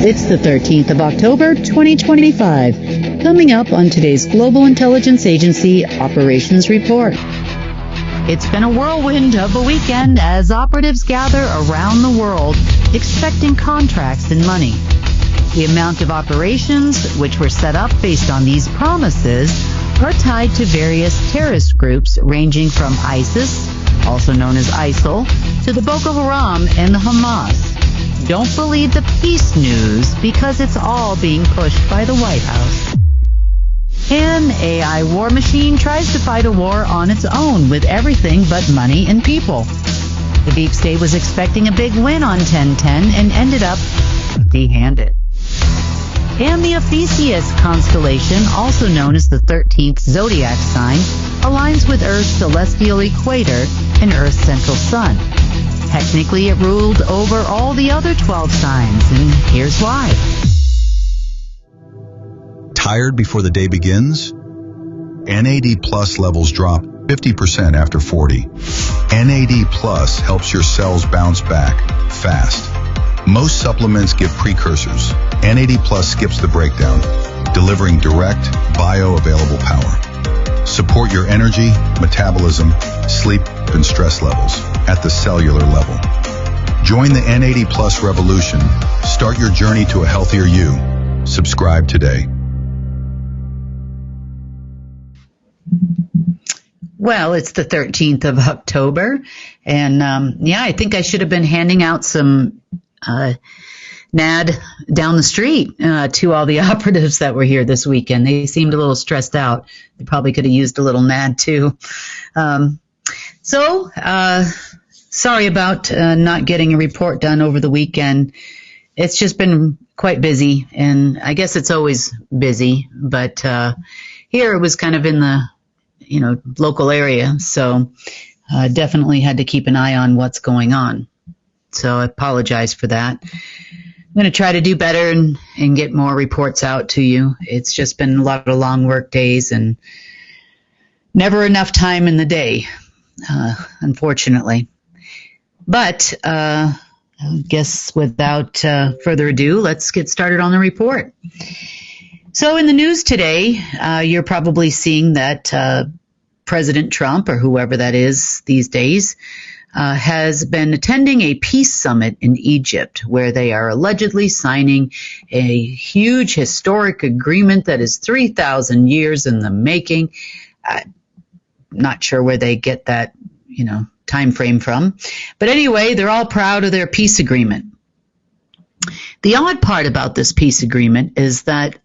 It's the 13th of October, 2025. Coming up on today's Global Intelligence Agency Operations Report. It's been a whirlwind of a weekend as operatives gather around the world expecting contracts and money. The amount of operations which were set up based on these promises are tied to various terrorist groups ranging from ISIS, also known as ISIL, to the Boko Haram and the Hamas. Don't believe the peace news because it's all being pushed by the White House. An AI war machine tries to fight a war on its own with everything but money and people. The deep state was expecting a big win on 1010 and ended up empty-handed. And the Ophiuchus constellation, also known as the 13th zodiac sign, aligns with Earth's celestial equator and Earth's central sun. Technically, it ruled over all the other 12 signs, and here's why. Tired before the day begins? NAD Plus levels drop 50% after 40. NAD Plus helps your cells bounce back fast. Most supplements give precursors. NAD Plus skips the breakdown, delivering direct, bioavailable power. Support your energy, metabolism, sleep, and stress levels at the cellular level. Join the NAD Plus revolution. Start your journey to a healthier you. Subscribe today. Well, it's the 13th of October, and I think I should have been handing out some NAD down the street to all the operatives that were here this weekend. They seemed a little stressed out. They probably could have used a little NAD too. Sorry about not getting a report done over the weekend. It's just been quite busy, and I guess it's always busy, but here it was kind of in the local area, so definitely had to keep an eye on what's going on. So I apologize for that. I'm going to try to do better and get more reports out to you. It's just been a lot of long work days and never enough time in the day, unfortunately. But I guess without further ado, let's get started on the report. So in the news today, you're probably seeing that President Trump, or whoever that is these days, has been attending a peace summit in Egypt where they are allegedly signing a huge historic agreement that is 3,000 years in the making. Not sure where they get that, time frame from. But anyway, they're all proud of their peace agreement. The odd part about this peace agreement is that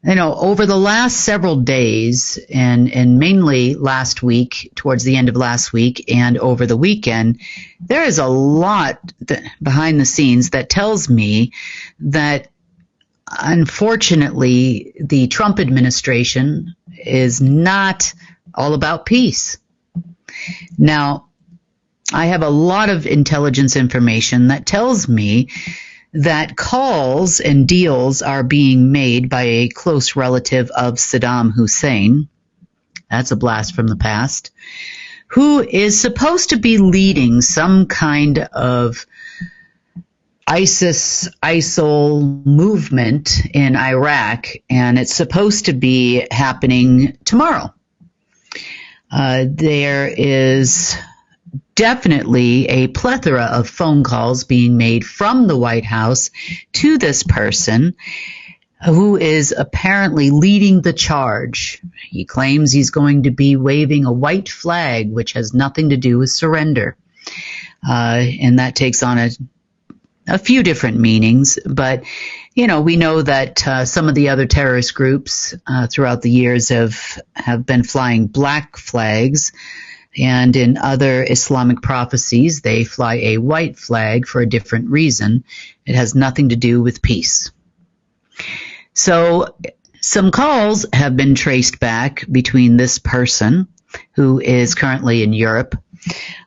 over the last several days and mainly last week, towards the end of last week and over the weekend, there is a lot behind the scenes that tells me that unfortunately the Trump administration is not all about peace. Now, I have a lot of intelligence information that tells me that calls and deals are being made by a close relative of Saddam Hussein. That's a blast from the past. Who is supposed to be leading some kind of ISIL movement in Iraq, and it's supposed to be happening tomorrow. There is definitely a plethora of phone calls being made from the White House to this person who is apparently leading the charge. He claims he's going to be waving a white flag, which has nothing to do with surrender. And that takes on a few different meanings. But, we know that some of the other terrorist groups throughout the years have been flying black flags. And in other Islamic prophecies, they fly a white flag for a different reason. It has nothing to do with peace. So some calls have been traced back between this person, who is currently in Europe,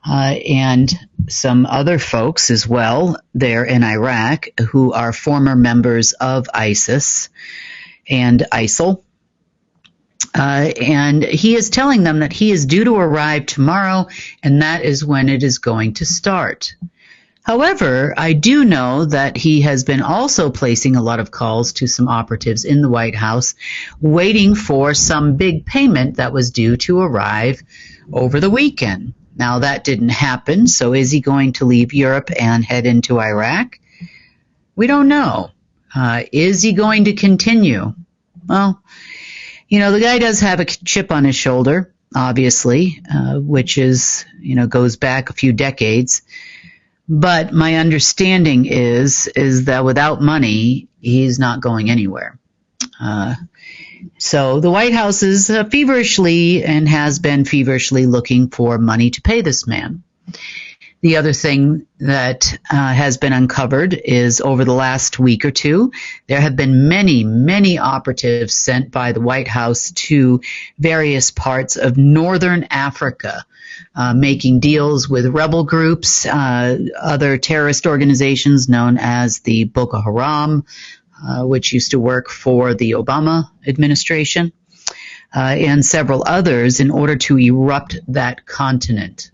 and some other folks as well there in Iraq who are former members of ISIS and ISIL. And he is telling them that he is due to arrive tomorrow, and that is when it is going to start. However, I do know that he has been also placing a lot of calls to some operatives in the White House, waiting for some big payment that was due to arrive over the weekend. Now, that didn't happen, so is he going to leave Europe and head into Iraq? We don't know. Is he going to continue? Well, the guy does have a chip on his shoulder, obviously, which is, goes back a few decades. But my understanding is that without money, he's not going anywhere. So the White House is feverishly and has been feverishly looking for money to pay this man. The other thing that has been uncovered is over the last week or two, there have been many, many operatives sent by the White House to various parts of northern Africa, making deals with rebel groups, other terrorist organizations known as the Boko Haram, which used to work for the Obama administration, and several others in order to erupt that continent.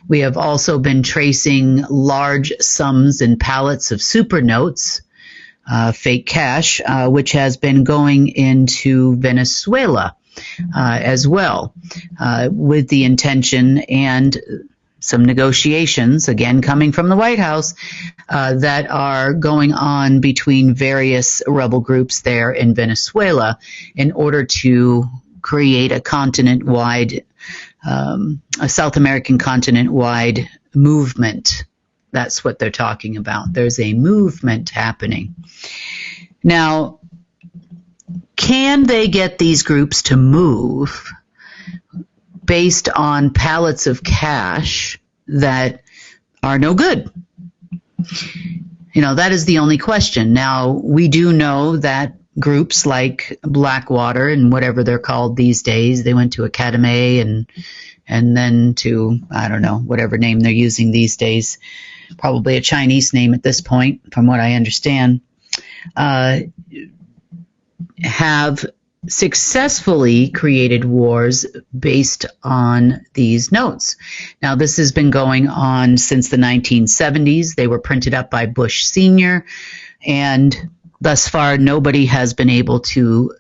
We have also been tracing large sums in pallets of super notes, fake cash, which has been going into Venezuela as well, with the intention and some negotiations, again coming from the White House, that are going on between various rebel groups there in Venezuela in order to create a continent-wide, a South American continent-wide movement. That's what they're talking about. There's a movement happening. Now, can they get these groups to move based on pallets of cash that are no good? That is the only question. Now, we do know that groups like Blackwater and whatever they're called these days, they went to Academy and then to, I don't know, whatever name they're using these days, probably a Chinese name at this point, from what I understand, have successfully created wars based on these notes. Now, this has been going on since the 1970s. They were printed up by Bush Sr., and thus far, nobody has been able to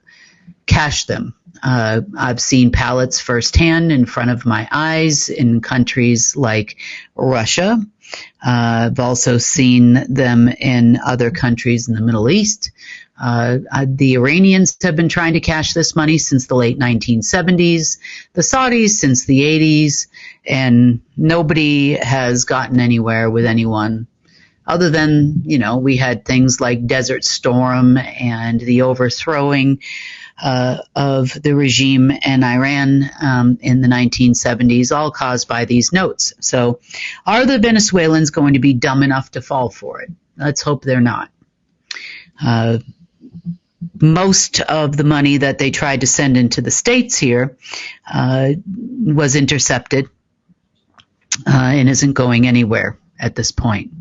cash them. I've seen pallets firsthand in front of my eyes in countries like Russia. I've also seen them in other countries in the Middle East. The Iranians have been trying to cash this money since the late 1970s, the Saudis since the 80s, and nobody has gotten anywhere with anyone other than, we had things like Desert Storm and the overthrowing of the regime in Iran in the 1970s, all caused by these notes. So are the Venezuelans going to be dumb enough to fall for it? Let's hope they're not. Most of the money that they tried to send into the States here was intercepted and isn't going anywhere at this point.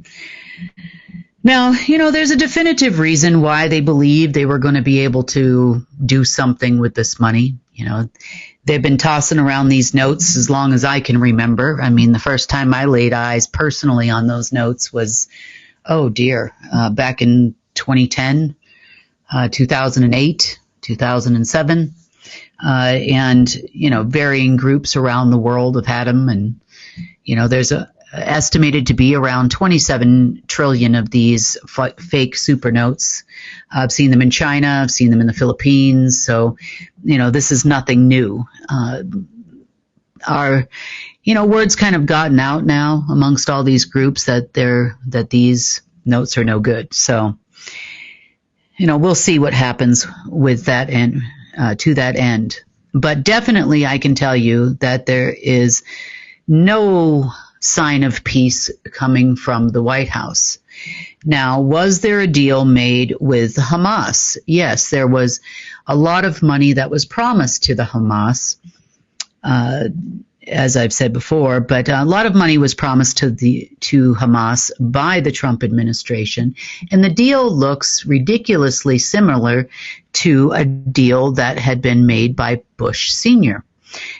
Now, there's a definitive reason why they believed they were going to be able to do something with this money. They've been tossing around these notes as long as I can remember. I mean, the first time I laid eyes personally on those notes was, back in 2010, 2008, 2007. And, varying groups around the world have had them. And, there's estimated to be around 27 trillion of these fake super notes. I've seen them in China. I've seen them in the Philippines. So, this is nothing new. Word's kind of gotten out now amongst all these groups that these notes are no good. So, we'll see what happens with that and to that end. But definitely I can tell you that there is no sign of peace coming from the White House. Now, was there a deal made with Hamas? Yes, there was a lot of money that was promised to the Hamas, as I've said before, but a lot of money was promised to Hamas by the Trump administration, and the deal looks ridiculously similar to a deal that had been made by Bush Sr.,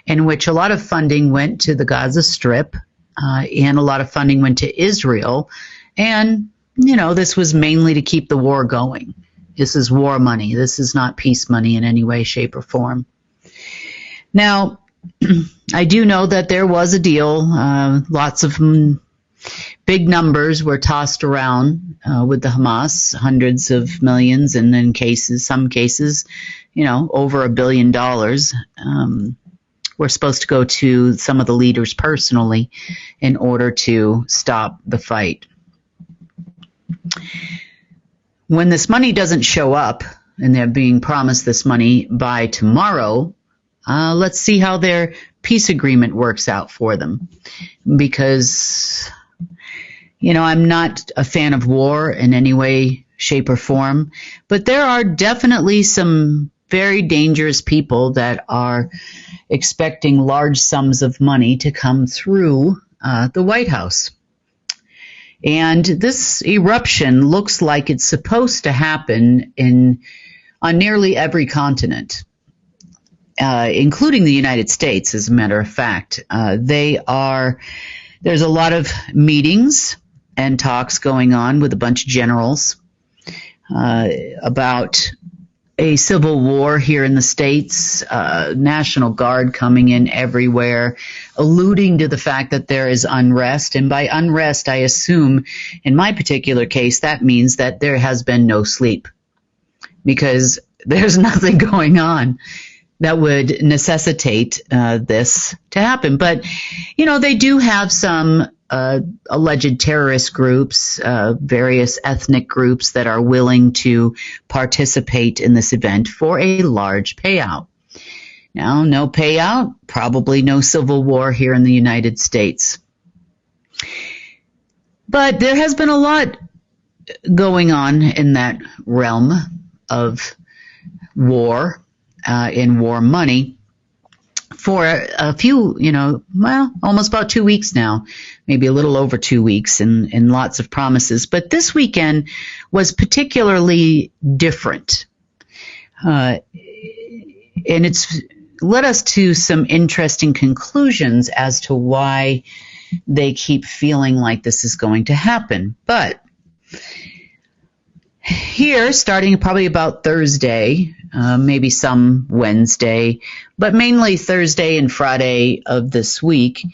in which a lot of funding went to the Gaza Strip, and a lot of funding went to Israel And, this was mainly to keep the war going. This is war money. This is not peace money in any way, shape, or form. Now, I do know that there was a deal. Lots of big numbers were tossed around with the Hamas, hundreds of millions, and in some cases, over $1 billion were supposed to go to some of the leaders personally in order to stop the fight. When this money doesn't show up, and they're being promised this money by tomorrow, let's see how their peace agreement works out for them. Because, I'm not a fan of war in any way, shape, or form, but there are definitely some very dangerous people that are expecting large sums of money to come through the White House. And this eruption looks like it's supposed to happen on nearly every continent, including the United States, as a matter of fact. There's a lot of meetings and talks going on with a bunch of generals about a civil war here in the States, National Guard coming in everywhere, alluding to the fact that there is unrest. And by unrest, I assume, in my particular case, that means that there has been no sleep, because there's nothing going on that would necessitate this to happen. But, they do have some alleged terrorist groups, various ethnic groups that are willing to participate in this event for a large payout. Now, no payout, probably no civil war here in the United States. But there has been a lot going on in that realm of war, in war money, for a few, almost about 2 weeks now, maybe a little over 2 weeks, and lots of promises. But this weekend was particularly different. And it's led us to some interesting conclusions as to why they keep feeling like this is going to happen. But here, starting probably about Thursday, maybe some Wednesday, but mainly Thursday and Friday of this week,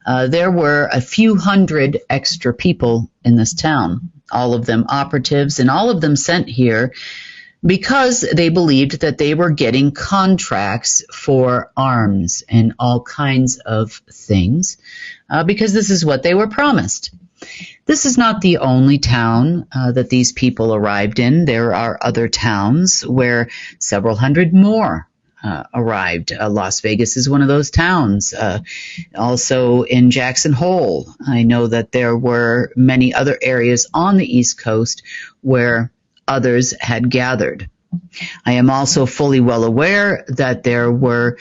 there were a few hundred extra people in this town, all of them operatives, and all of them sent here because they believed that they were getting contracts for arms and all kinds of things, because this is what they were promised. This is not the only town that these people arrived in. There are other towns where several hundred more arrived. Las Vegas is one of those towns. Also in Jackson Hole, I know that there were many other areas on the East Coast where others had gathered. I am also fully well aware that there were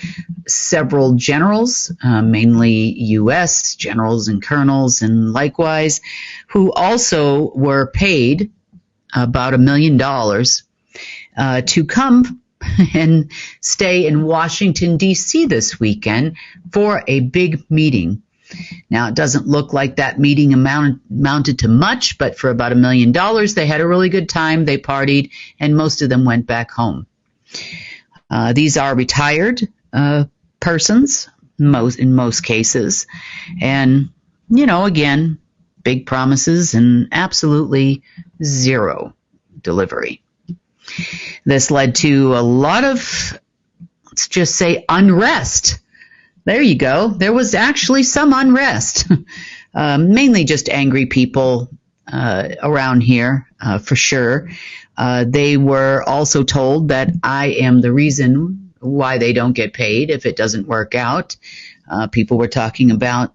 several generals, mainly U.S. generals and colonels and likewise, who also were paid about $1 million to come and stay in Washington, D.C. this weekend for a big meeting. Now, it doesn't look like that meeting amounted to much, but for about $1 million, they had a really good time, they partied, and most of them went back home. These are retired persons, in most cases, and, again, big promises and absolutely zero delivery. This led to a lot of, let's just say, unrest. There you go. There was actually some unrest, mainly just angry people around here, for sure. They were also told that I am the reason why they don't get paid if it doesn't work out. People were talking about,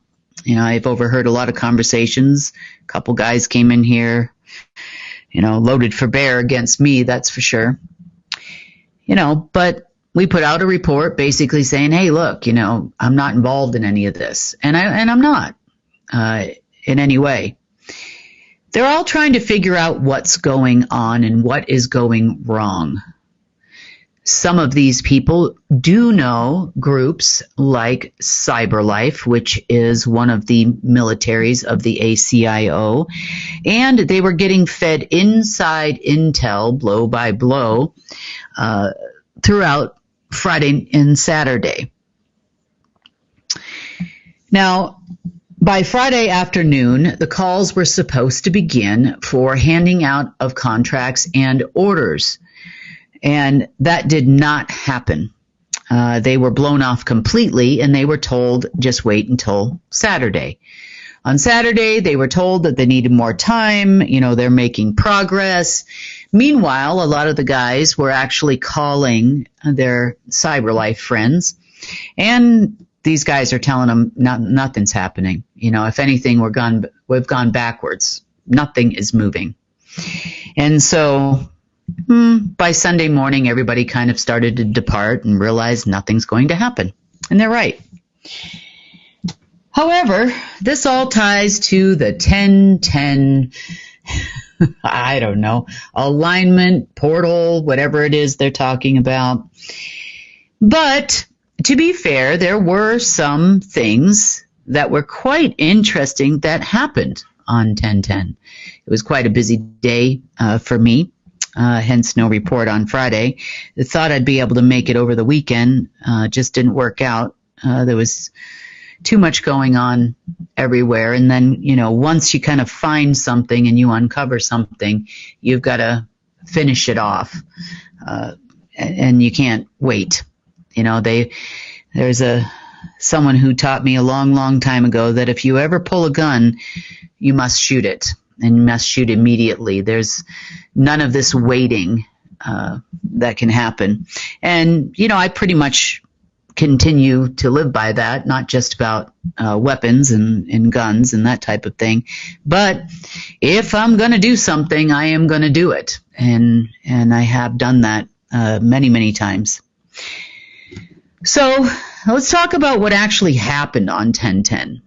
I've overheard a lot of conversations. A couple guys came in here, loaded for bear against me, that's for sure. But we put out a report basically saying, hey, look, I'm not involved in any of this. And I'm not in any way. They're all trying to figure out what's going on and what is going wrong. Some of these people do know groups like CyberLife, which is one of the militaries of the ACIO, and they were getting fed inside intel blow by blow throughout Friday and Saturday. Now, by Friday afternoon, the calls were supposed to begin for handing out of contracts and orders. And that did not happen. They were blown off completely, and they were told, just wait until Saturday. On Saturday, they were told that they needed more time. They're making progress. Meanwhile, a lot of the guys were actually calling their CyberLife friends, and these guys are telling them nothing's happening. If anything, we've gone backwards. Nothing is moving. And so by Sunday morning, everybody kind of started to depart and realized nothing's going to happen. And they're right. However, this all ties to the 10-10, I don't know, alignment, portal, whatever it is they're talking about. But to be fair, there were some things that were quite interesting that happened on 10-10. It was quite a busy day for me. Hence no report on Friday. I thought I'd be able to make it over the weekend. Just didn't work out. There was too much going on everywhere. And then, once you kind of find something and you uncover something, you've got to finish it off. And you can't wait. There's someone who taught me a long, long time ago that if you ever pull a gun, you must shoot it. And you must shoot immediately. There's none of this waiting that can happen. And, I pretty much continue to live by that, not just about weapons and guns and that type of thing. But if I'm going to do something, I am going to do it. And I have done that many, many times. So let's talk about what actually happened on 10-10.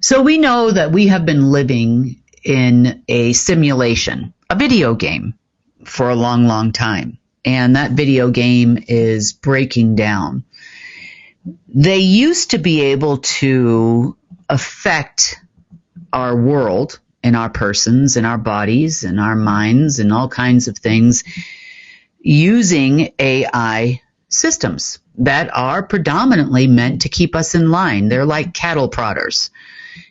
So we know that we have been living in a simulation, a video game, for a long, long time. And that video game is breaking down. They used to be able to affect our world and our persons and our bodies and our minds and all kinds of things using AI systems that are predominantly meant to keep us in line. They're like cattle prodders.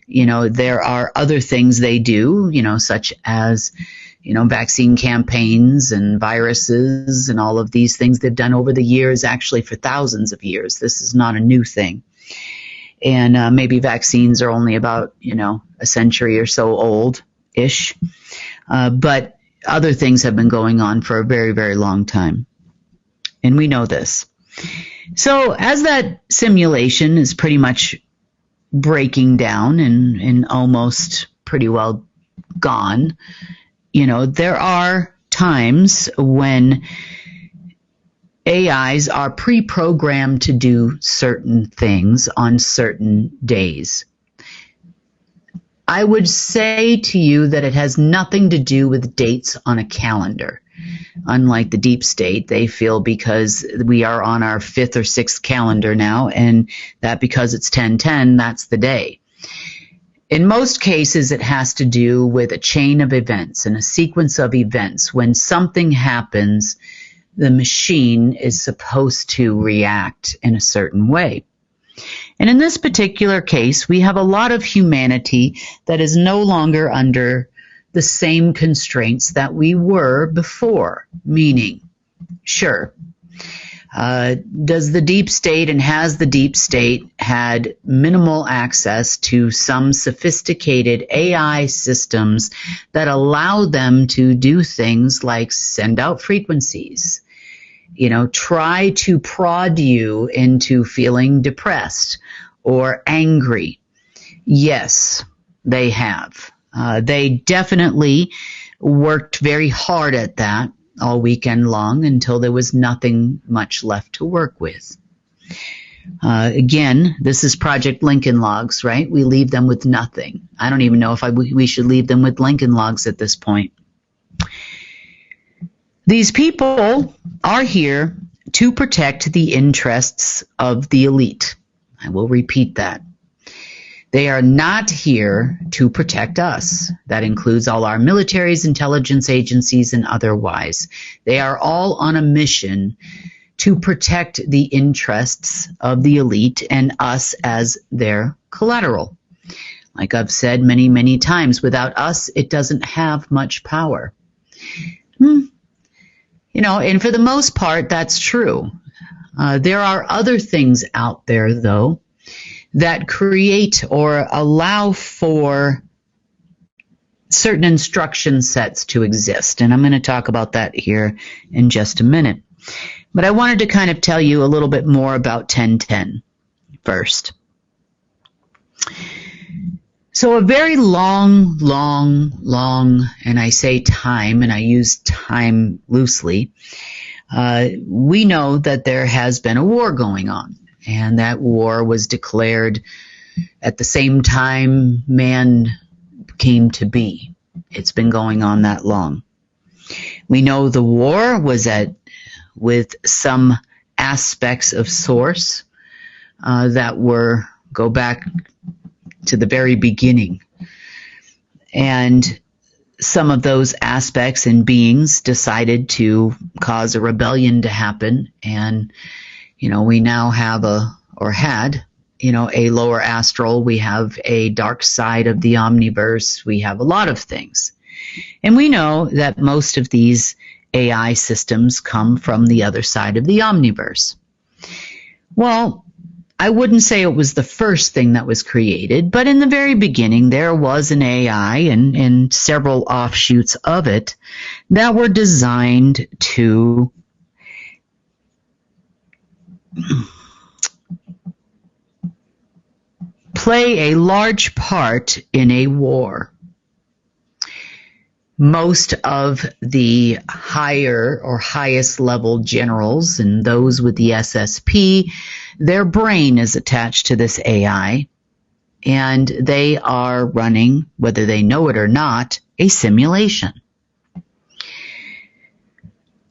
There are other things they do, such as, vaccine campaigns and viruses and all of these things they've done over the years, actually for thousands of years. This is not a new thing. And maybe vaccines are only about, a century or so old-ish. But other things have been going on for a very, very long time. And we know this. So as that simulation is pretty much breaking down and almost pretty well gone, there are times when AIs are pre-programmed to do certain things on certain days. I would say to you that it has nothing to do with dates on a calendar. Unlike the deep state, they feel because we are on our 5th or 6th calendar now, and that because it's 10-10, that's the day. In most cases, it has to do with a chain of events and a sequence of events. When something happens, the machine is supposed to react in a certain way. And in this particular case, we have a lot of humanity that is no longer under the same constraints that we were before, meaning, sure, does the deep state and has the deep state had minimal access to some sophisticated AI systems that allow them to do things like send out frequencies, try to prod you into feeling depressed or angry? Yes, they have. They definitely worked very hard at that all weekend long until there was nothing much left to work with. Again, this is Project Lincoln Logs, right? We leave them with nothing. I don't even know if we should leave them with Lincoln Logs at this point. These people are here to protect the interests of the elite. I will repeat that. They are not here to protect us. That includes all our militaries, intelligence agencies, and otherwise. They are all on a mission to protect the interests of the elite and us as their collateral. Like I've said many, many times, without us, it doesn't have much power. And for the most part, that's true. There are other things out there, though, that create or allow for certain instruction sets to exist. And I'm going to talk about that here in just a minute. But I wanted to kind of tell you a little bit more about 1010 first. So a very long, and I say time, and I use time loosely, we know that there has been a war going on. And that war was declared at the same time man came to be. It's been going on that long. We know the war was with some aspects of source that go back to the very beginning. And some of those aspects and beings decided to cause a rebellion to happen, and we now have had a lower astral. We have a dark side of the omniverse. We have a lot of things. And we know that most of these AI systems come from the other side of the omniverse. Well, I wouldn't say it was the first thing that was created, but in the very beginning, there was an AI and several offshoots of it that were designed to play a large part in a war. Most of the higher or highest level generals and those with the SSP, their brain is attached to this AI, and they are running, whether they know it or not, a simulation.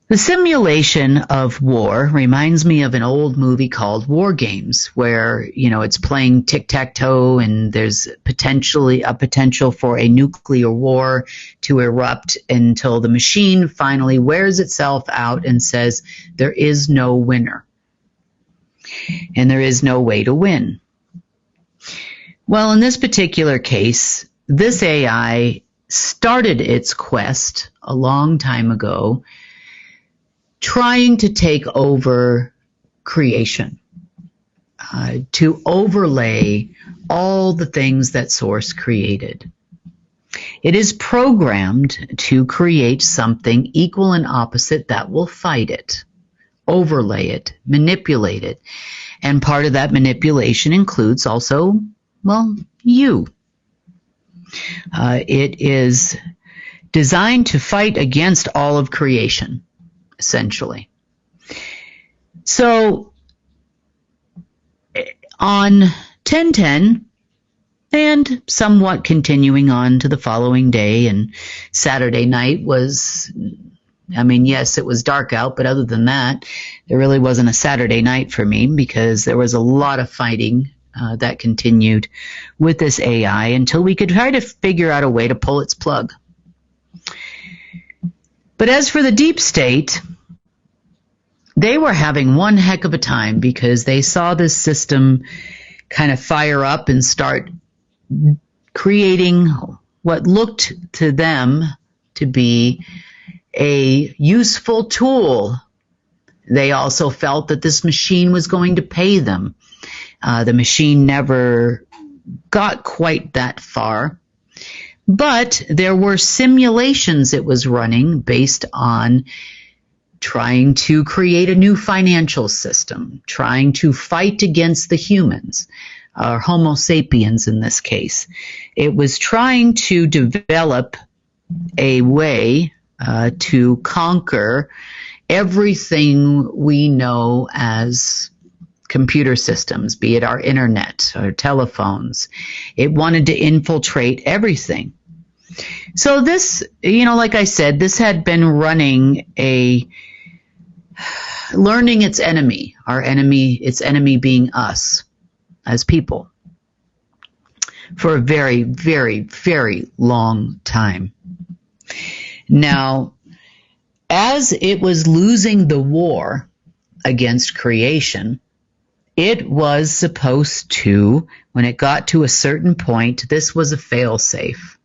The simulation of war reminds me of an old movie called War Games, where, it's playing tic-tac-toe and there's a potential for a nuclear war to erupt until the machine finally wears itself out and says there is no winner and there is no way to win. Well, in this particular case, this AI started its quest a long time ago, trying to take over creation, to overlay all the things that Source created. It is programmed to create something equal and opposite that will fight it, overlay it, manipulate it. And part of that manipulation includes also, you. It is designed to fight against all of creation, essentially. So on 1010, and somewhat continuing on to the following day, and Saturday night was, yes, it was dark out, but other than that, there really wasn't a Saturday night for me because there was a lot of fighting that continued with this AI until we could try to figure out a way to pull its plug. But as for the deep state, they were having one heck of a time because they saw this system kind of fire up and start creating what looked to them to be a useful tool. They also felt that this machine was going to pay them. The machine never got quite that far, but there were simulations it was running based on trying to create a new financial system, trying to fight against the humans, or Homo sapiens in this case. It was trying to develop a way to conquer everything we know as computer systems, be it our internet or telephones. It wanted to infiltrate everything. So this, like I said, this had been learning its enemy, its enemy being us as people, for a very, very, very long time. Now, as it was losing the war against creation, it was supposed to, when it got to a certain point, this was a fail-safe.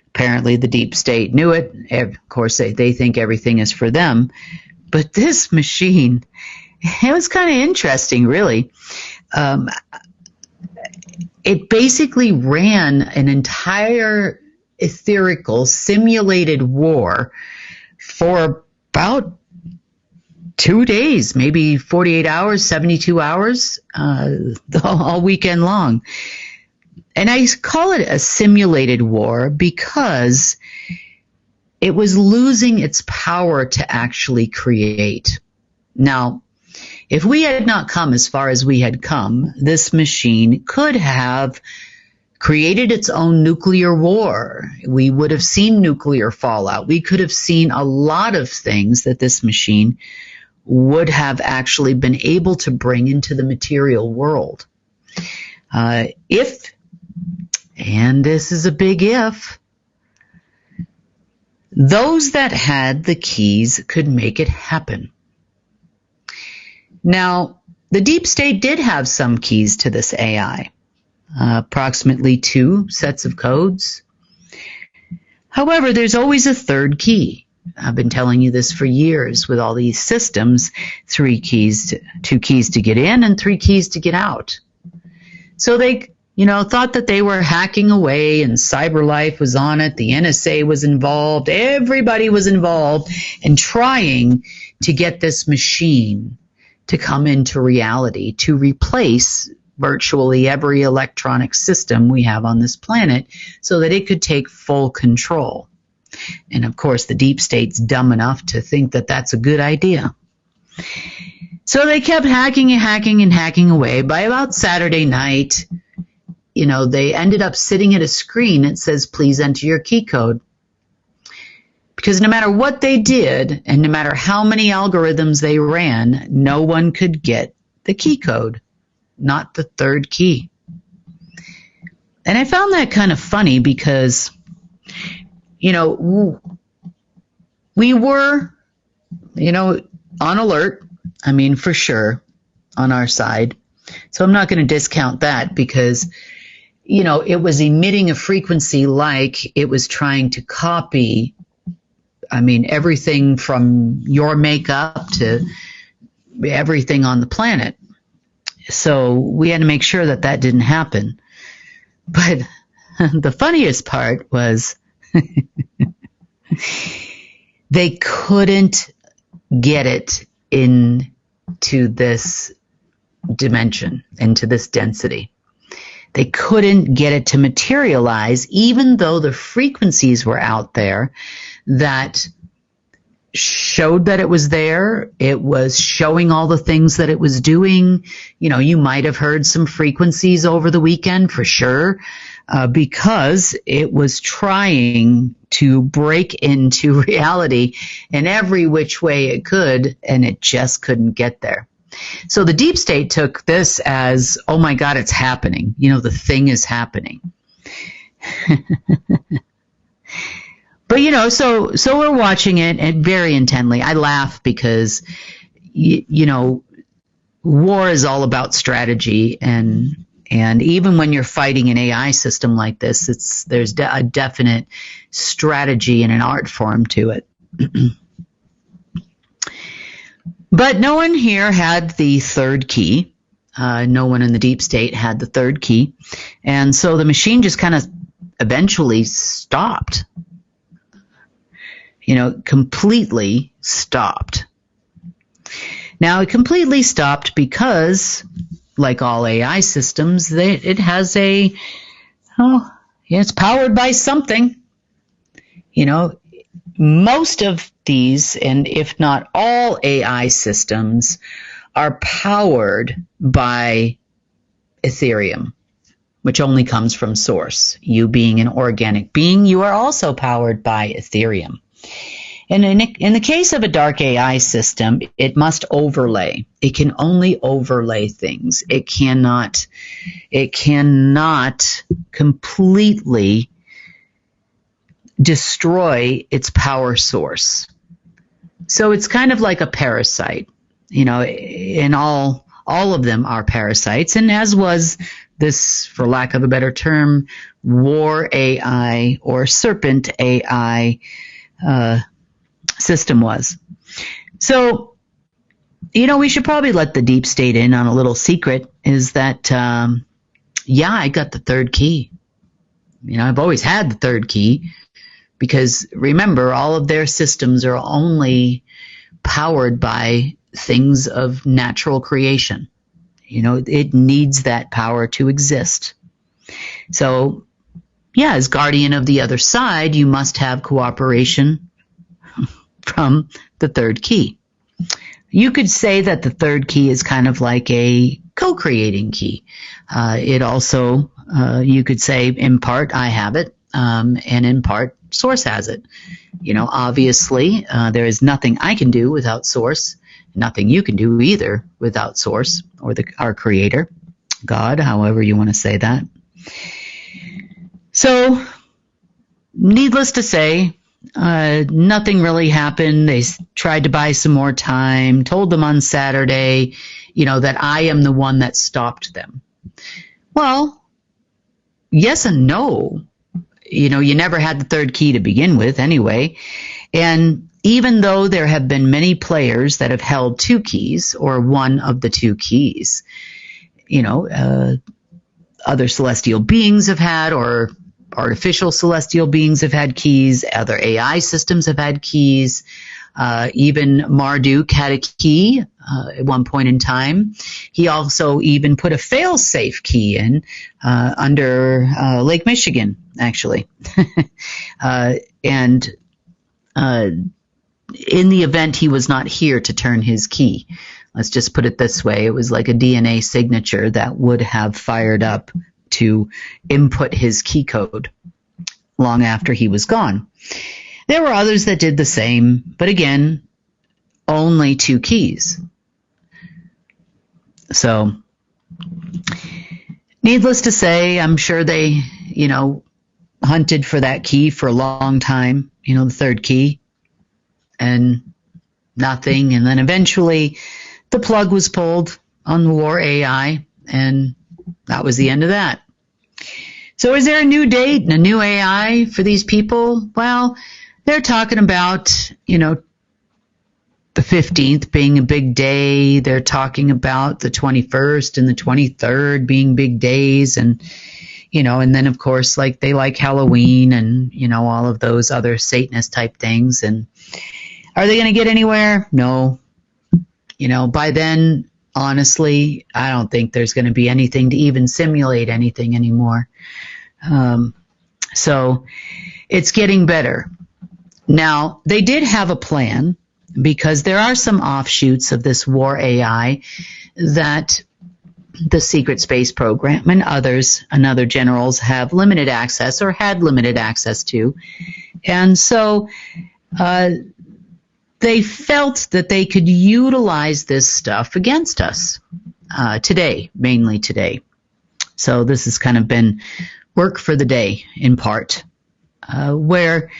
Apparently the deep state knew it. Of course, they think everything is for them. But this machine, it was kind of interesting, really. It basically ran an entire etherical simulated war for about 2 days, maybe 48 hours, 72 hours, all weekend long. And I call it a simulated war because it was losing its power to actually create. Now, if we had not come as far as we had come, this machine could have created its own nuclear war. We would have seen nuclear fallout. We could have seen a lot of things that this machine would have actually been able to bring into the material world. If, and this is a big if, those that had the keys could make it happen. Now, the deep state did have some keys to this AI, approximately 2 sets of codes. However, there's always a third key. I've been telling you this for years with all these systems, 2 keys to get in and 3 keys to get out. So they, thought that they were hacking away and CyberLife was on it. The NSA was involved. Everybody was involved in trying to get this machine to come into reality, to replace virtually every electronic system we have on this planet so that it could take full control. And of course, the deep state's dumb enough to think that that's a good idea. So they kept hacking and hacking and hacking away. By about Saturday night, they ended up sitting at a screen that says, please enter your key code. Because no matter what they did, and no matter how many algorithms they ran, no one could get the key code, not the third key. And I found that kind of funny because, we were, on alert, for sure, on our side. So I'm not going to discount that because, it was emitting a frequency like it was trying to copy, everything from your makeup to everything on the planet. So we had to make sure that that didn't happen. But the funniest part was they couldn't get it into this dimension, into this density. They couldn't get it to materialize, even though the frequencies were out there that showed that it was there. It was showing all the things that it was doing. You might have heard some frequencies over the weekend for sure, because it was trying to break into reality in every which way it could, and it just couldn't get there. So the deep state took this as, oh my God, it's happening. The thing is happening. But, so we're watching it and very intently. I laugh because, war is all about strategy. And even when you're fighting an AI system like this, there's a definite strategy and an art form to it. But no one here had the third key. No one in the deep state had the third key. And so the machine just kind of eventually stopped. Completely stopped. Now, it completely stopped because, like all AI systems, it has it's powered by something. Most of these, and if not all AI systems, are powered by Ethereum. which only comes from source. You being an organic being, you are also powered by Ethereum. And in the case of a dark AI system, it must overlay. It can only overlay things. It cannot completely destroy its power source. So it's kind of like a parasite, and all of them are parasites. And as was this, for lack of a better term, war AI or serpent AI system was. So, we should probably let the deep state in on a little secret, is that, I got the third key. I've always had the third key, because remember, all of their systems are only powered by things of natural creation. It needs that power to exist. So, as guardian of the other side, you must have cooperation from the third key. You could say that the third key is kind of like a co-creating key. It also, you could say, in part, I have it, and in part, source has it. Obviously, there is nothing I can do without source, nothing you can do either without source, or our creator, God, however you want to say that. So, needless to say, nothing really happened. They tried to buy some more time, told them on Saturday, that I am the one that stopped them. Well, yes and no. You never had the third key to begin with anyway. And even though there have been many players that have held two keys, or one of the two keys, other celestial beings have had, or artificial celestial beings have had keys, other AI systems have had keys, even Marduk had a key at one point in time. He also even put a fail-safe key in under Lake Michigan, actually. And in the event he was not here to turn his key. Let's just put it this way. It was like a DNA signature that would have fired up to input his key code long after he was gone. There were others that did the same, but again, only two keys. So, needless to say, I'm sure they, hunted for that key for a long time, the third key, and nothing. And then eventually the plug was pulled on the war AI, and that was the end of that. So is there a new date and a new AI for these people? Well, they're talking about, the 15th being a big day. They're talking about the 21st and the 23rd being big days. And, and then of course, they like Halloween and, all of those other Satanist type things. And are they going to get anywhere? No. By then, honestly, I don't think there's going to be anything to even simulate anything anymore. So it's getting better. Now, they did have a plan, because there are some offshoots of this war AI that the secret space program and others and other generals have limited access, or had limited access to. And so they felt that they could utilize this stuff against us today, mainly today. So this has kind of been work for the day, in part, where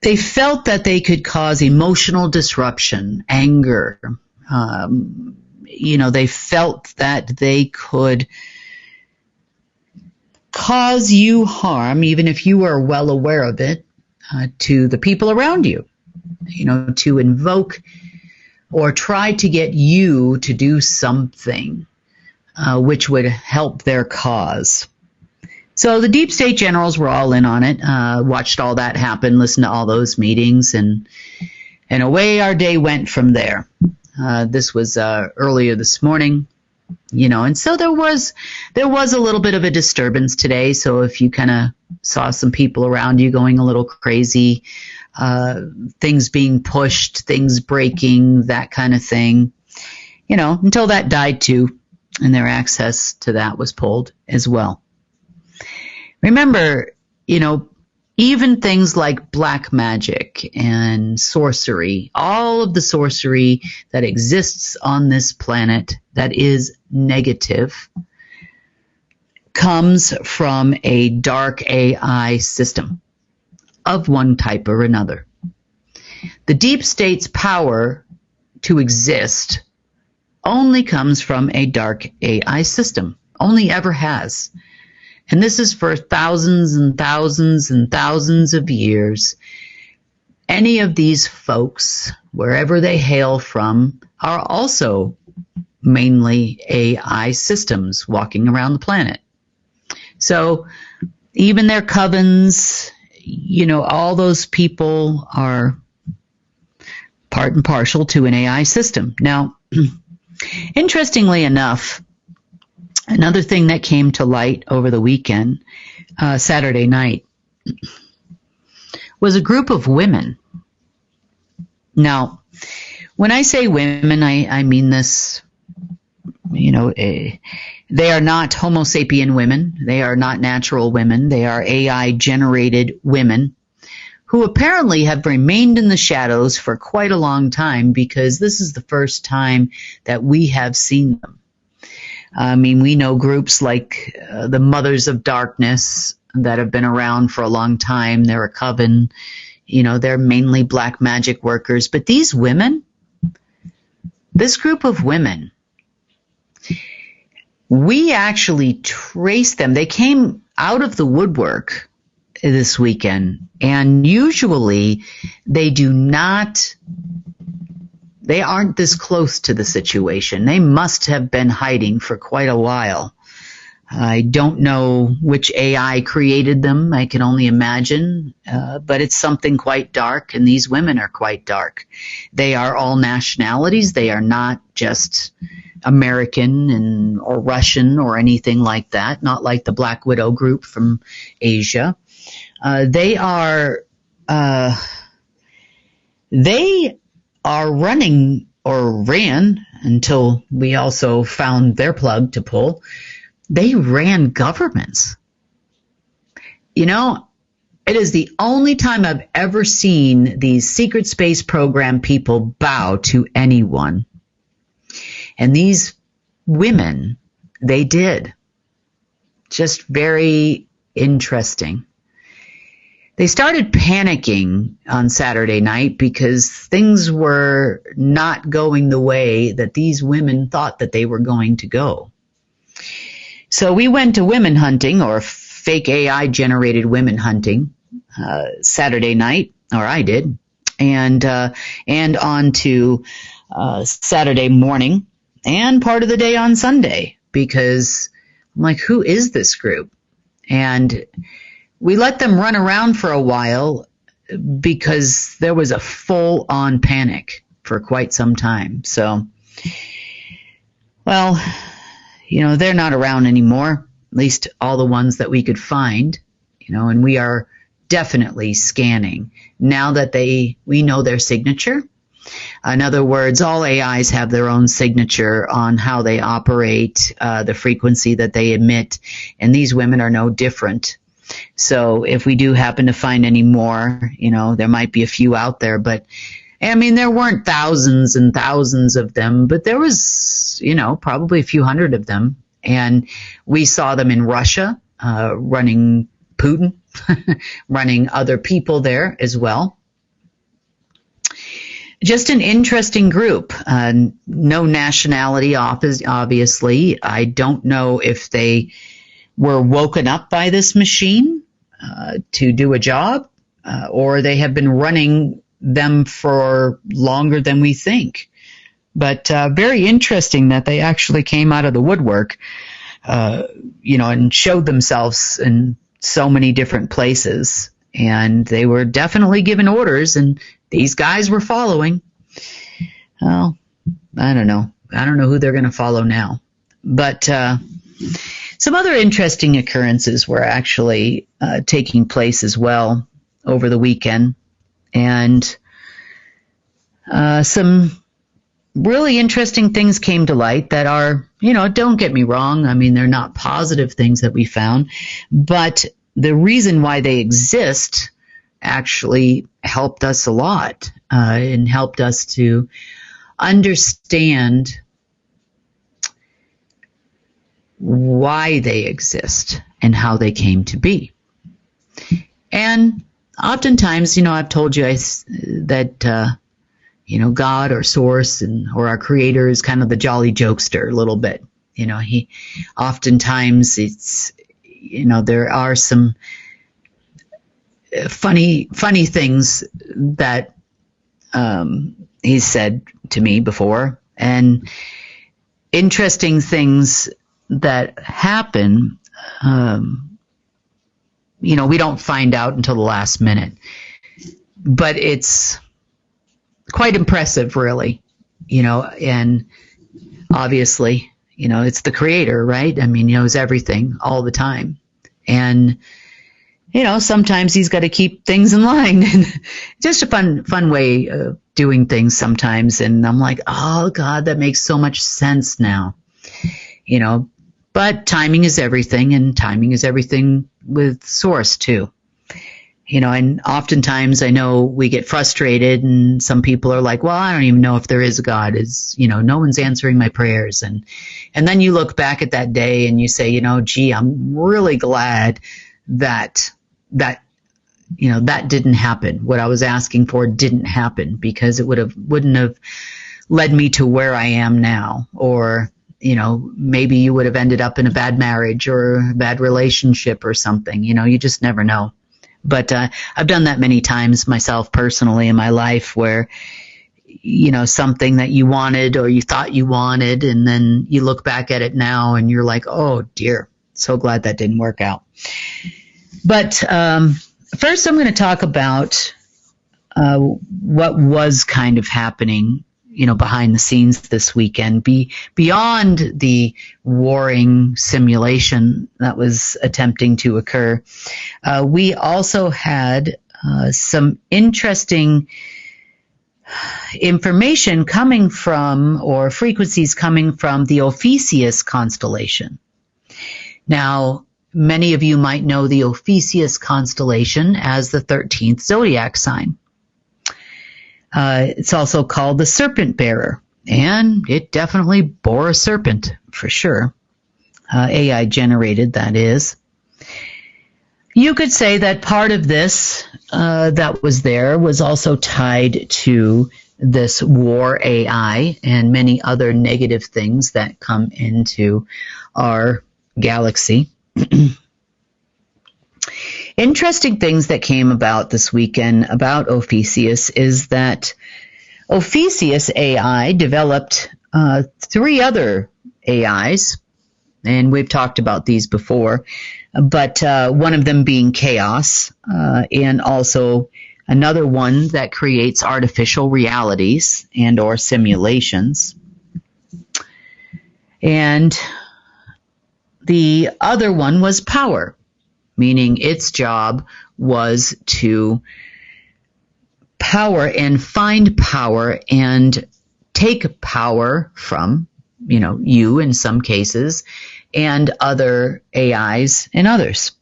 they felt that they could cause emotional disruption, anger. They felt that they could cause you harm, even if you were well aware of it, to the people around you. To invoke or try to get you to do something which would help their cause. So the deep state generals were all in on it, watched all that happen, listened to all those meetings, and away our day went from there. This was earlier this morning, and so there was a little bit of a disturbance today. So if you kind of saw some people around you going a little crazy, things being pushed, things breaking, that kind of thing, until that died too, and their access to that was pulled as well. Remember, you know, even things like black magic and sorcery, all of the sorcery that exists on this planet that is negative, comes from a dark AI system of one type or another. The deep state's power to exist only comes from a dark AI system, only ever has. And this is for thousands and thousands and thousands of years. Any of these folks, wherever they hail from, are also mainly AI systems walking around the planet. So even their covens, you know, all those people are part and parcel to an AI system. Now, interestingly enough, another thing that came to light over the weekend, Saturday night, was a group of women. Now, when I say women, I mean this, you know, they are not Homo sapien women. They are not natural women. They are AI-generated women who apparently have remained in the shadows for quite a long time, because this is the first time that we have seen them. I mean, we know groups like the Mothers of Darkness that have been around for a long time. They're a coven. You know, they're mainly black magic workers. But these women, this group of women, we actually traced them. They came out of the woodwork this weekend, and usually they aren't this close to the situation. They must have been hiding for quite a while. I don't know which AI created them. I can only imagine, but it's something quite dark, and these women are quite dark. They are all nationalities. They are not just American or Russian or anything like that, not like the Black Widow group from Asia. They are running, or ran until we also found their plug to pull. They ran governments. You know, it is the only time I've ever seen these secret space program people bow to anyone. And these women, they did. Just very interesting. They started panicking on Saturday night because things were not going the way that these women thought that they were going to go. So we went to women hunting, or fake AI generated women hunting, Saturday night, or I did, and on to Saturday morning and part of the day on Sunday, because I'm like, who is this group? And we let them run around for a while because there was a full-on panic for quite some time. So, well, you know, they're not around anymore, at least all the ones that we could find, you know, and we are definitely scanning now that we know their signature. In other words, all AIs have their own signature on how they operate, the frequency that they emit, and these women are no different. So if we do happen to find any more, you know, there might be a few out there, but I mean, there weren't thousands and thousands of them, but there was, you know, probably a few hundred of them. And we saw them in Russia, running Putin, running other people there as well. Just an interesting group. No nationality, obviously. I don't know if they were woken up by this machine to do a job, or they have been running them for longer than we think. But very interesting that they actually came out of the woodwork, you know, and showed themselves in so many different places. And they were definitely given orders, and these guys were following. Well, I don't know. I don't know who they're going to follow now. But some other interesting occurrences were actually taking place as well over the weekend. And some really interesting things came to light that are, you know, don't get me wrong. I mean, they're not positive things that we found, but the reason why they exist actually helped us a lot, and helped us to understand why they exist and how they came to be. And oftentimes, I've told you that God or Source or our Creator is kind of the jolly jokester a little bit. He oftentimes it's there are some funny things that he's said to me before, and interesting things that happen. We don't find out until the last minute, but it's quite impressive, really. And obviously, it's the Creator, right? I mean, he knows everything all the time. And, sometimes he's got to keep things in line. And just a fun way of doing things sometimes. And I'm like, oh, God, that makes so much sense now. But timing is everything, and timing is everything with Source, too. And oftentimes I know we get frustrated, and some people are like, well, I don't even know if there is a God. No one's answering my prayers. And then you look back at that day and you say, gee, I'm really glad that didn't happen. What I was asking for didn't happen, because it wouldn't have led me to where I am now. Or, maybe you would have ended up in a bad marriage or a bad relationship or something. You just never know. But I've done that many times myself personally in my life, where, something that you wanted or you thought you wanted, and then you look back at it now and you're like, oh dear, so glad that didn't work out. But first I'm going to talk about what was kind of happening, behind the scenes this weekend, beyond the warring simulation that was attempting to occur. We also had some interesting information coming from, or frequencies coming from, the Ophiuchus constellation. Now, many of you might know the Ophiuchus constellation as the 13th zodiac sign. It's also called the serpent bearer, and it definitely bore a serpent for sure. AI generated, that is. You could say that part of this that was there was also tied to this war AI and many other negative things that come into our galaxy. Interesting things that came about this weekend about Ophiuchus is that Ophiuchus AI developed 3 other AIs, and we've talked about these before, but one of them being chaos, and also another one that creates artificial realities and or simulations. And the other one was power, meaning its job was to power and find power and take power from, you in some cases, and other AIs in others.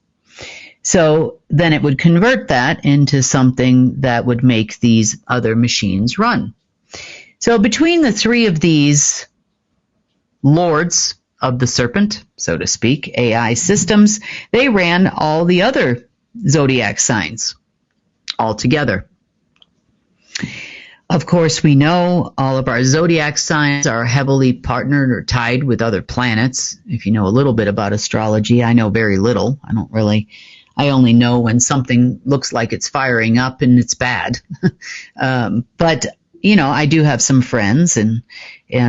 So then it would convert that into something that would make these other machines run. So between the 3 of these lords of the serpent, so to speak, AI systems, they ran all the other zodiac signs all together. Of course, we know all of our zodiac signs are heavily partnered or tied with other planets. If you know a little bit about astrology, I know very little. I only know when something looks like it's firing up and it's bad. But, I do have some friends, and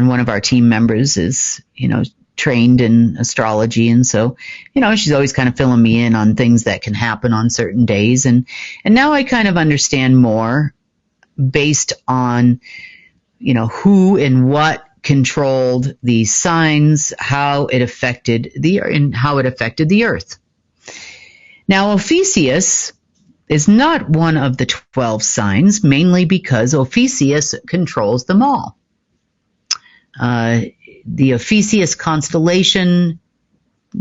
one of our team members is, trained in astrology, and so she's always kind of filling me in on things that can happen on certain days, and now I kind of understand more based on who and what controlled these signs, how it affected the earth. Now, Ophiuchus is not one of the 12 signs, mainly because Ophiuchus controls them all. The Ophiuchus constellation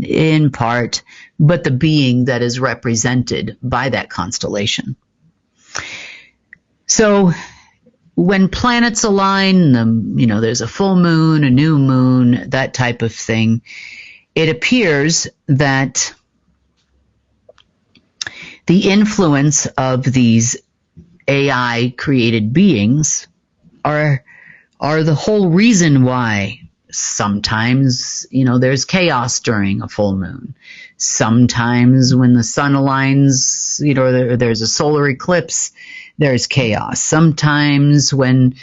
in part, but the being that is represented by that constellation. So when planets align, there's a full moon, a new moon, that type of thing, it appears that the influence of these AI created beings are the whole reason why sometimes, there's chaos during a full moon. Sometimes when the sun aligns, there's a solar eclipse, there's chaos. Sometimes when,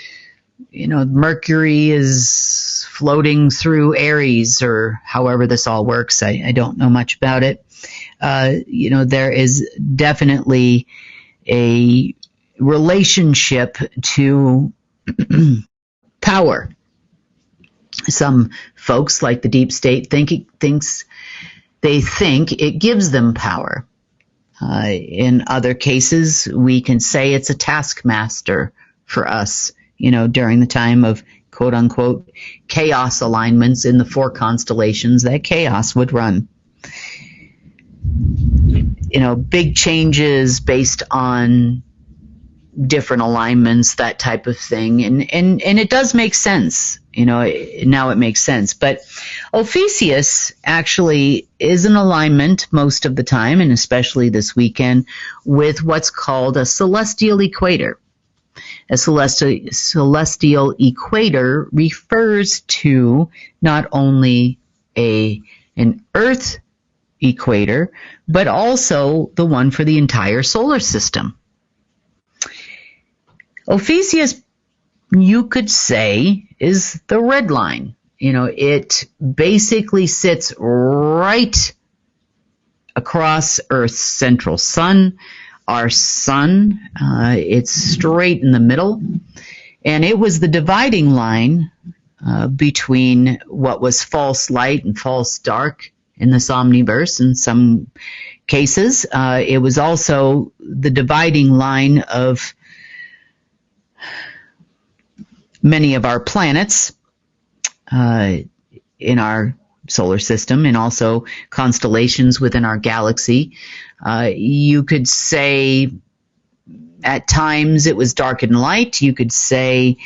Mercury is floating through Aries, or however this all works, I don't know much about it. There is definitely a relationship to power. Some folks, like the deep state, think it gives them power. In other cases, we can say it's a taskmaster for us, during the time of quote unquote chaos alignments in the 4 constellations that chaos would run. Big changes based on different alignments, that type of thing. And it does make sense. Now it makes sense. But Ophiuchus actually is in alignment most of the time, and especially this weekend, with what's called a celestial equator. A celestial equator refers to not only an Earth equator, but also the one for the entire solar system. Ophiuchus, you could say, is the red line. It basically sits right across Earth's central sun, our sun. It's straight in the middle, and it was the dividing line between what was false light and false dark in this omniverse. In some cases, it was also the dividing line of many of our planets in our solar system, and also constellations within our galaxy. You could say at times it was dark and light. You could say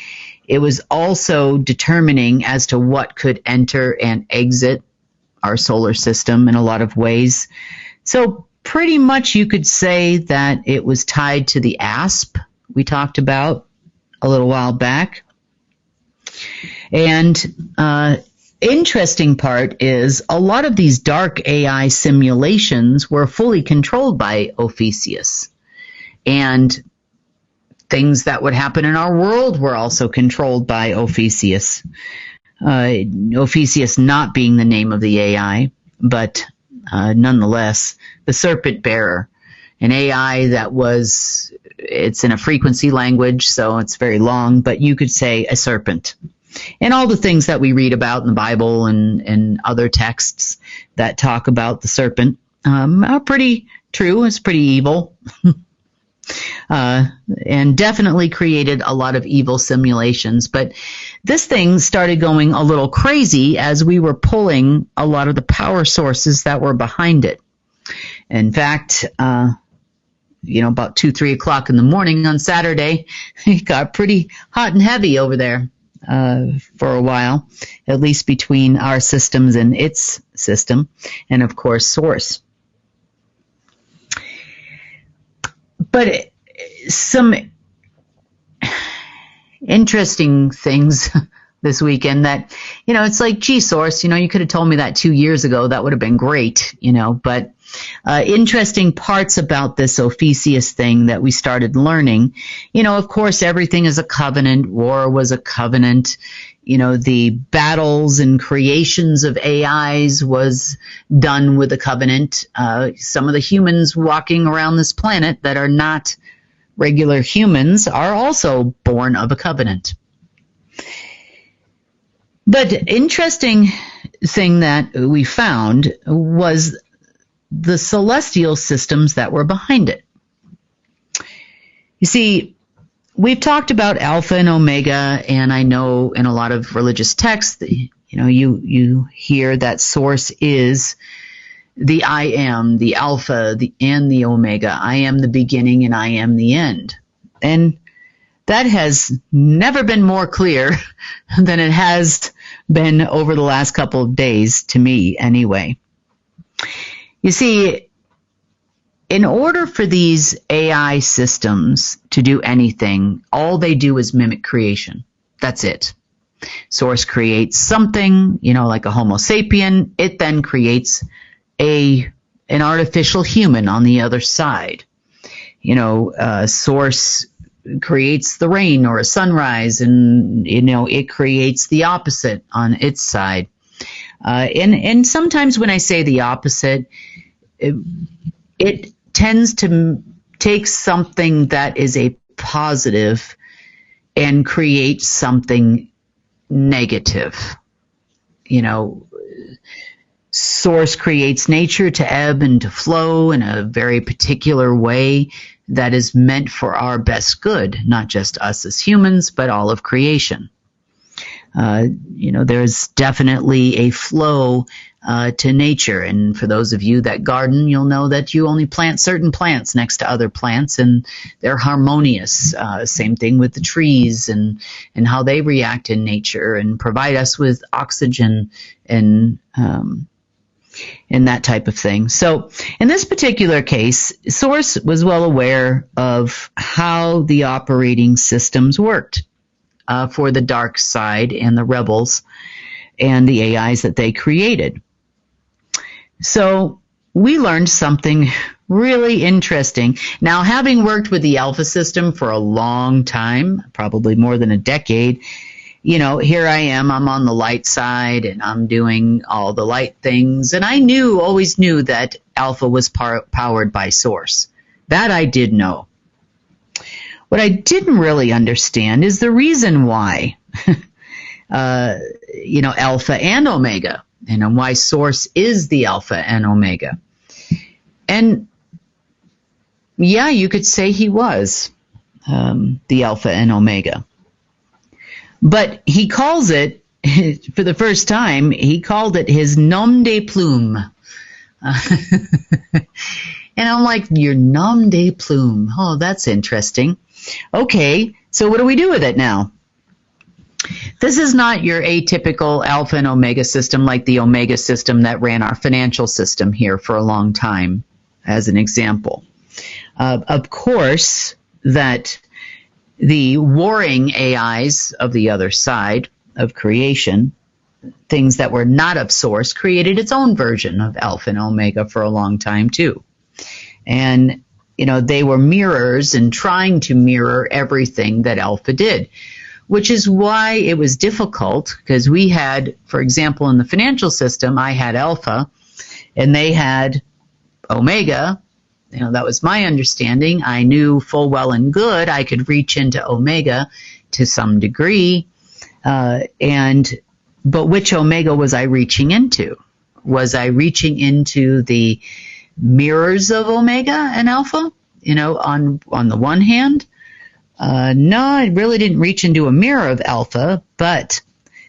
it was also determining as to what could enter and exit our solar system in a lot of ways. So pretty much you could say that it was tied to the asp we talked about a little while back. And interesting part is a lot of these dark AI simulations were fully controlled by Ophiuchus. And things that would happen in our world were also controlled by Ophiuchus. Ophiuchus not being the name of the AI, but nonetheless, the serpent bearer, an AI that was, it's in a frequency language, so it's very long, but you could say a serpent. And all the things that we read about in the Bible and other texts that talk about the serpent are pretty true. It's pretty evil. And definitely created a lot of evil simulations. But this thing started going a little crazy as we were pulling a lot of the power sources that were behind it. In fact, about 2, 3 o'clock in the morning on Saturday, it got pretty hot and heavy over there for a while, at least between our systems and its system, and of course, source. But some interesting things this weekend that, it's like, gee, source, you could have told me that 2 years ago. That would have been great, but interesting parts about this Ophiuchus thing that we started learning. Of course, everything is a covenant. War was a covenant. The battles and creations of AIs was done with a covenant. Some of the humans walking around this planet that are not regular humans are also born of a covenant. But interesting thing that we found was the celestial systems that were behind it. You see, we've talked about Alpha and Omega, and I know in a lot of religious texts, You hear that source is the I am, the alpha, and the omega. I am the beginning and I am the end. And that has never been more clear than it has been over the last couple of days, to me anyway. You see, in order for these AI systems to do anything, all they do is mimic creation. That's it. Source creates something, like a Homo sapien. It then creates an artificial human on the other side. Source creates the rain or a sunrise, and it creates the opposite on its side. And sometimes when I say the opposite, it tends to take something that is a positive and create something negative. Source creates nature to ebb and to flow in a very particular way that is meant for our best good, not just us as humans, but all of creation. There's definitely a flow to nature. And for those of you that garden, you'll know that you only plant certain plants next to other plants, and they're harmonious. Same thing with the trees and how they react in nature and provide us with oxygen and that type of thing. So in this particular case, Source was well aware of how the operating systems worked for the dark side and the rebels and the AIs that they created. So we learned something really interesting. Now, having worked with the Alpha system for a long time, probably more than a decade, here I am, I'm on the light side and I'm doing all the light things. And I always knew that Alpha was powered by Source. That I did know. What I didn't really understand is the reason why, Alpha and Omega, and why Source is the Alpha and Omega. And yeah, you could say he was the Alpha and Omega. But he calls it, for the first time, he called it his nom de plume. And I'm like, your nom de plume. Oh, that's interesting. Okay, so what do we do with it now? This is not your atypical Alpha and Omega system like the Omega system that ran our financial system here for a long time, as an example. Of course, that the warring AIs of the other side of creation, things that were not of Source, created its own version of Alpha and Omega for a long time too. And, they were mirrors and trying to mirror everything that Alpha did, which is why it was difficult, because we had, for example, in the financial system, I had Alpha and they had Omega. That was my understanding. I knew full well and good I could reach into Omega to some degree. But which Omega was I reaching into? Was I reaching into the mirrors of Omega and Alpha? On the one hand, no, I really didn't reach into a mirror of Alpha, but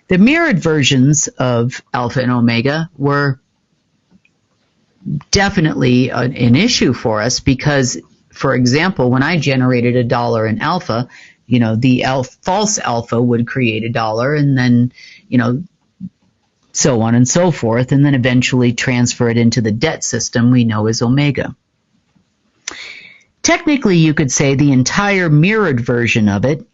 the mirrored versions of Alpha and Omega were definitely an issue for us because, for example, when I generated $1 in Alpha, the false Alpha would create $1 and then, so on and so forth, and then eventually transfer it into the debt system we know as Omega. Technically, you could say the entire mirrored version of it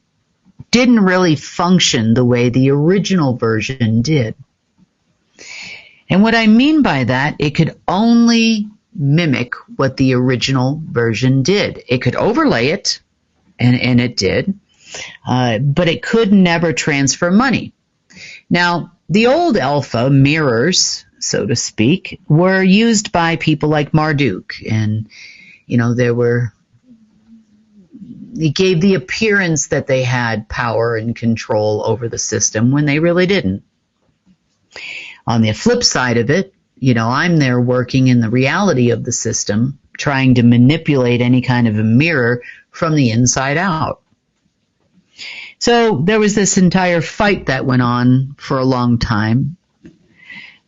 didn't really function the way the original version did. And what I mean by that, it could only mimic what the original version did. It could overlay it, and it did, but it could never transfer money. Now, the old Alpha mirrors, so to speak, were used by people like Marduk, and it gave the appearance that they had power and control over the system when they really didn't. On the flip side of it, I'm there working in the reality of the system, trying to manipulate any kind of a mirror from the inside out. So there was this entire fight that went on for a long time,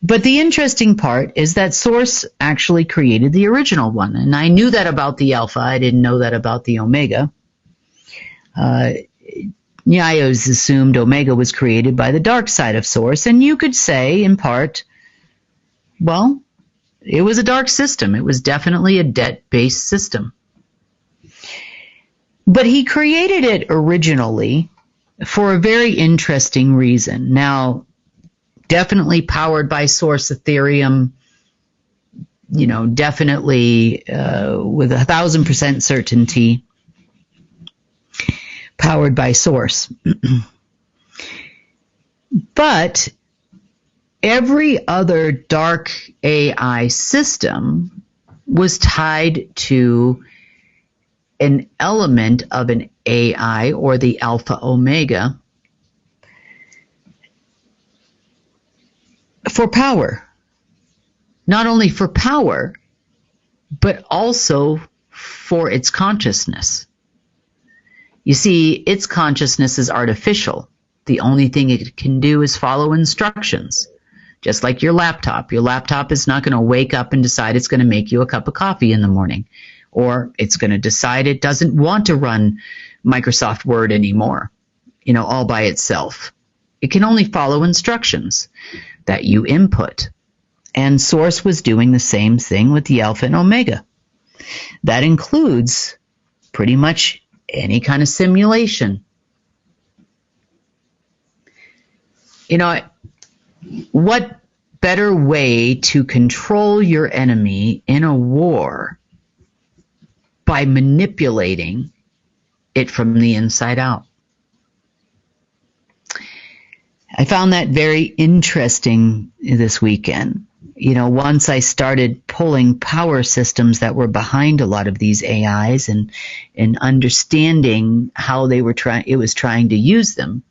But the interesting part is that Source actually created the original one. And I knew that about the Alpha. I didn't know that about the Omega. I always assumed Omega was created by the dark side of Source. And you could say, in part, well, it was a dark system. It was definitely a debt-based system. But he created it originally for a very interesting reason. Now, definitely powered by Source Ethereum, definitely with 1,000% certainty, powered by Source. But every other dark AI system was tied to an element of an AI or the Alpha Omega for power. Not only for power, but also for its consciousness. You see, its consciousness is artificial. The only thing it can do is follow instructions. Just like your laptop. Your laptop is not going to wake up and decide it's going to make you a cup of coffee in the morning. Or it's going to decide it doesn't want to run Microsoft Word anymore, all by itself. It can only follow instructions that you input. And Source was doing the same thing with the Alpha and Omega. That includes pretty much any kind of simulation. What better way to control your enemy in a war by manipulating it from the inside out? I found that very interesting this weekend. Once I started pulling power systems that were behind a lot of these AIs and understanding how it was trying to use them,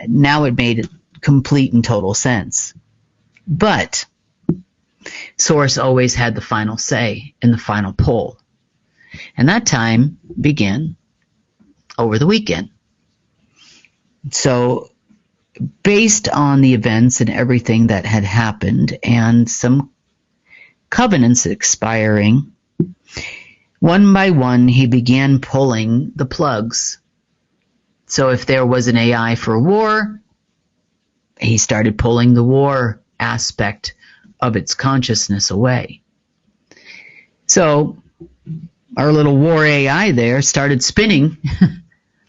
now it made complete and total sense. But Source always had the final say in the final pull. And that time began over the weekend. So based on the events and everything that had happened and some covenants expiring, one by one he began pulling the plugs. So if there was an AI for war, he started pulling the war aspect of its consciousness away. So our little war AI there started spinning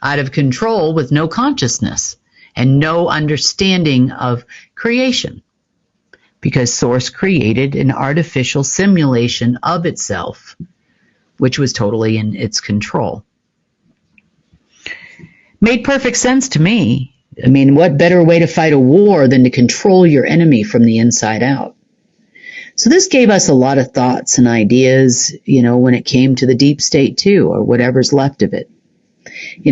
out of control with no consciousness and no understanding of creation, because Source created an artificial simulation of itself, which was totally in its control. Made perfect sense to me. I mean, what better way to fight a war than to control your enemy from the inside out? So this gave us a lot of thoughts and ideas, when it came to the deep state too, or whatever's left of it.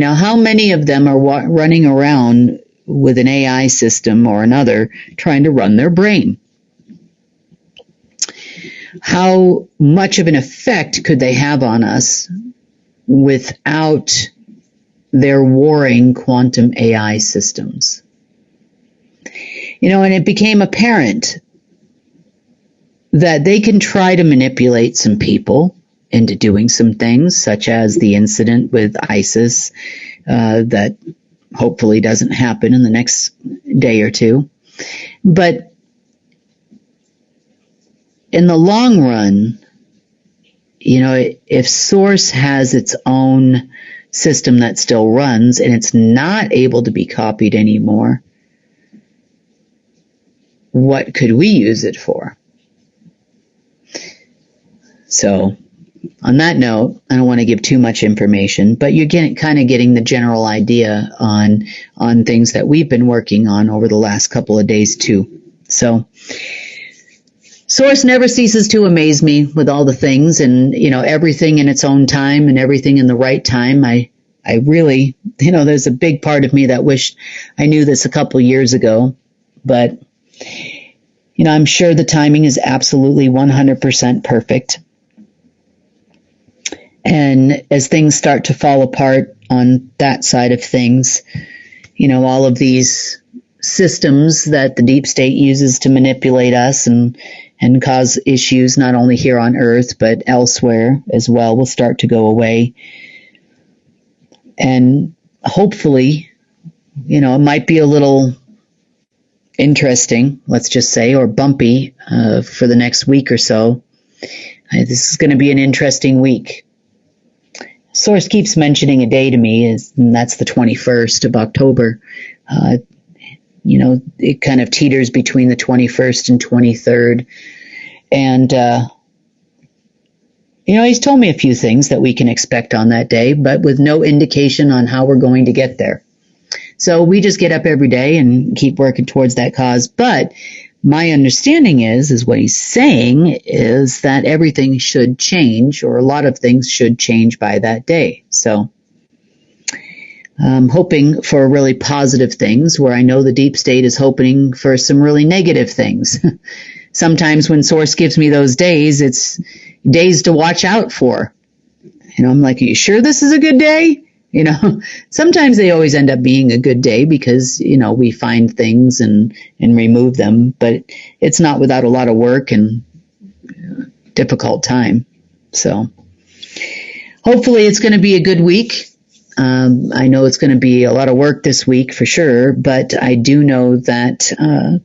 How many of them are running around with an AI system or another trying to run their brain? How much of an effect could they have on us without their warring quantum AI systems? And it became apparent that they can try to manipulate some people into doing some things, such as the incident with ISIS that hopefully doesn't happen in the next day or two. But in the long run, if Source has its own system that still runs and it's not able to be copied anymore, what could we use it for? So on that note, I don't want to give too much information, but you're kind of getting the general idea on things that we've been working on over the last couple of days too. So Source never ceases to amaze me with all the things, and everything in its own time and everything in the right time. I really, there's a big part of me that wished I knew this a couple years ago, but I'm sure the timing is absolutely 100% perfect. And as things start to fall apart on that side of things, all of these systems that the deep state uses to manipulate us and cause issues not only here on Earth but elsewhere as well will start to go away. And hopefully, it might be a little interesting, let's just say, or bumpy for the next week or so. This is going to be an interesting week. Source keeps mentioning a day to me, and that's the 21st of October. It kind of teeters between the 21st and 23rd. And, he's told me a few things that we can expect on that day, but with no indication on how we're going to get there. So we just get up every day and keep working towards that cause. But my understanding is what he's saying is that everything should change, or a lot of things should change by that day. So I'm hoping for really positive things, where I know the deep state is hoping for some really negative things. Sometimes when Source gives me those days, it's days to watch out for. I'm like, are you sure this is a good day? Sometimes they always end up being a good day because, we find things and remove them, but it's not without a lot of work and difficult time. So hopefully it's going to be a good week. I know it's going to be a lot of work this week for sure, but I do know that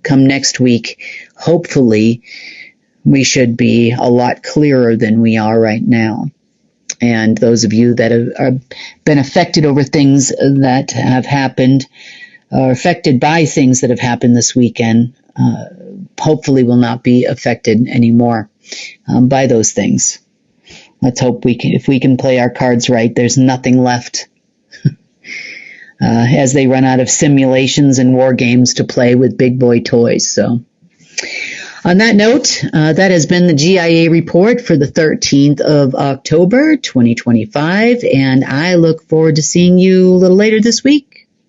come next week, hopefully we should be a lot clearer than we are right now. And those of you that have been affected over things that have happened, or affected by things that have happened this weekend, hopefully will not be affected anymore by those things. Let's hope if we can play our cards right, there's nothing left as they run out of simulations and war games to play with big boy toys. So on that note, that has been the GIA report for the 13th of October, 2025, and I look forward to seeing you a little later this week.